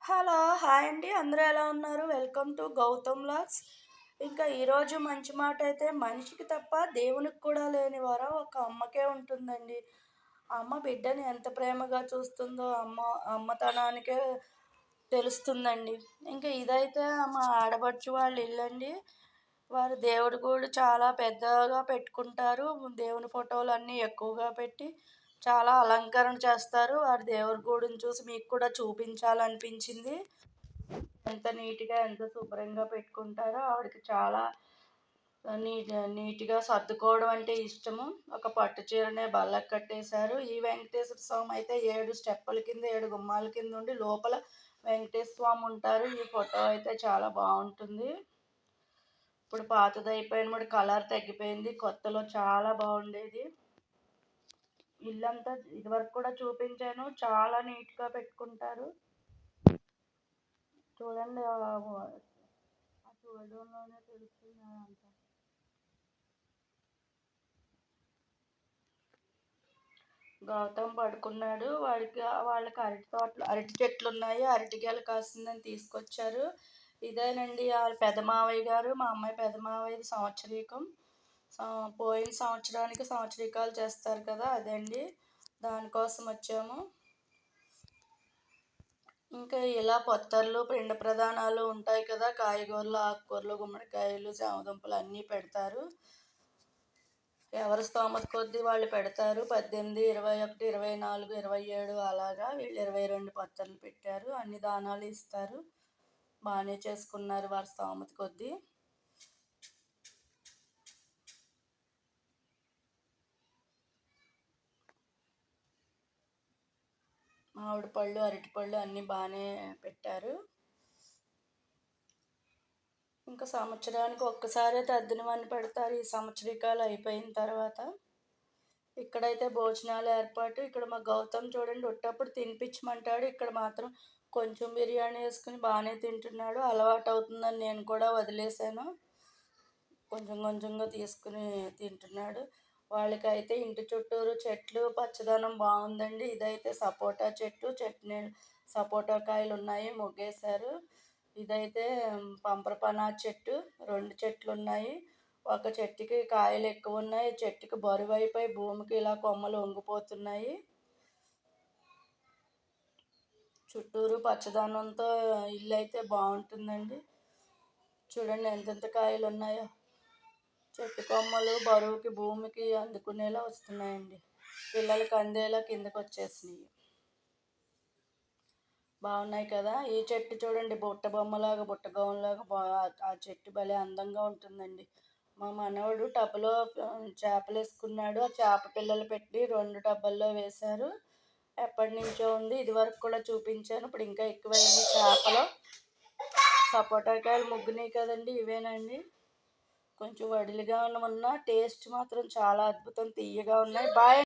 Hello! Hi అండి. అందరూ ఎలా ఉన్నారు? Welcome to Gautam vlogs. ఇంకా ఈరోజు మంచి మాటైతే మనిషికి తప్ప దేవునికి కూడా లేని వరం ఒక అమ్మకే ఉంటుందండి. అమ్మ బిడ్డని ఎంత ప్రేమగా చూస్తుందో అమ్మతనానికే తెలుస్తుందండి. ఇంకా ఇదైతే మా ఆడపడుచు వాళ్ళ ఇల్లండి. వారు దేవుడి గుడి చాలా పెద్దగా పెట్టుకుంటారు. దేవుని ఫోటోలన్నీ ఎక్కువగా పెట్టి చాలా అలంకరణ చేస్తారు. వారి దేవుడి గుడిని చూసి మీకు కూడా చూపించాలనిపించింది. ఎంత నీట్‌గా, ఎంత శుభ్రంగా పెట్టుకుంటారో ఆవిడకి చాలా నీట్‌గా సర్దుకోవడం అంటే ఇష్టము. ఒక పట్టు చీరనే బల్లకి కట్టేశారు. ఈ వెంకటేశ్వర స్వామి అయితే 7 స్టెప్పుల కింద, 7 గుమ్మాల కింద ఉండి లోపల వెంకటేశ్వర స్వామి ఉంటారు. ఈ ఫోటో అయితే చాలా బావుంటుంది. ఇప్పుడు పాతదయిపోయిన కూడా కలర్ తగ్గిపోయింది. కొత్తలో చాలా బాగుండేది. ఇల్లంతా ఇదివరకు కూడా చూపించాను. చాలా నీట్‌గా పెట్టుకుంటారు. చూడండి చూడడంలోనే తెలుస్తుంది అంతా. గౌతమ్ పడుకున్నాడు. వాళ్ళకి అరటి చెట్లు ఉన్నాయి. అరటి గెల కాసిందని తీసుకొచ్చారు. ఇదేనండి వాళ్ళ పెద్ద మావయ్య గారు, మా అమ్మాయి పెద్ద మావయ్యది సంవత్సరీకం. పోయిన సంవత్సరానికి సంవత్సరీకాలు చేస్తారు కదా, అదండి. దానికోసం వచ్చాము. ఇంకా ఇలా పొత్తర్లు, పిండ ప్రదానాలు ఉంటాయి కదా, కాయగూరలు, ఆకుకూరలు, గుమ్మడికాయలు, చామదుంపలు అన్నీ పెడతారు. ఎవరి స్తోమత కొద్దీ వాళ్ళు పెడతారు. 18, 21, 24, 27 అలాగా. వీళ్ళు 22 పత్తర్లు పెట్టారు. అన్ని దానాలు ఇస్తారు. బాగానే చేసుకున్నారు వారి స్తోమత కొద్దీ. మామిడి పళ్ళు, అరటిపళ్ళు అన్నీ బాగానే పెట్టారు. ఇంకా సంవత్సరానికి ఒక్కసారే తద్దినమని పెడతారు ఈ సంవత్సరికాలు అయిపోయిన తర్వాత. ఇక్కడైతే భోజనాలు ఏర్పాటు. ఇక్కడ మా గౌతమ్ చూడండి ఉట్టప్పుడు తినిపించమంటాడు. ఇక్కడ మాత్రం కొంచెం బిర్యానీ వేసుకుని బాగానే తింటున్నాడు. అలవాటు అవుతుందని నేను కూడా వదిలేశాను. కొంచెం కొంచెంగా తీసుకుని తింటున్నాడు. వాళ్ళకైతే ఇంటి చుట్టూరు చెట్లు పచ్చదనం బాగుందండి. ఇదైతే సపోటా చెట్టు, సపోటా కాయలు ఉన్నాయి, మొగ్గేశారు. ఇదైతే పంపరపనార చెట్టు, 2 చెట్లు ఉన్నాయి. ఒక చెట్టుకి కాయలు ఎక్కువ ఉన్నాయి. చెట్టుకి బరువు అయిపోయి భూమికి ఇలా కొమ్మలు వంగిపోతున్నాయి. చుట్టూరు పచ్చదనంతో ఇల్లు అయితే బాగుంటుందండి. చూడండి ఎంతెంత కాయలు ఉన్నాయో. చెట్టు కొమ్మలు బరువుకి భూమికి అందుకునేలా వస్తున్నాయండి. పిల్లలకి అందేలా కిందకు వచ్చేసినాయి. బాగున్నాయి కదా. ఈ చెట్టు చూడండి బుట్ట బొమ్మలాగా, బుట్ట గౌన్లాగా ఆ చెట్టు భలే అందంగా ఉంటుందండి. మా మనవడు టబ్లో చేపలు వేసుకున్నాడు. ఆ చేప పిల్లలు పెట్టి 2 టబ్బల్లో వేశారు. ఎప్పటి నుంచో ఉంది. ఇదివరకు కూడా చూపించాను. ఇప్పుడు ఇంకా ఎక్కువైంది చేపలు. సపోటా కాయలు ముగ్గునాయి కదండి, ఇవేనండి. కొంచెం వడిలిగా ఉన్న టేస్ట్ మాత్రం చాలా అద్భుతం, తీయగా ఉన్నాయి. బాయ్.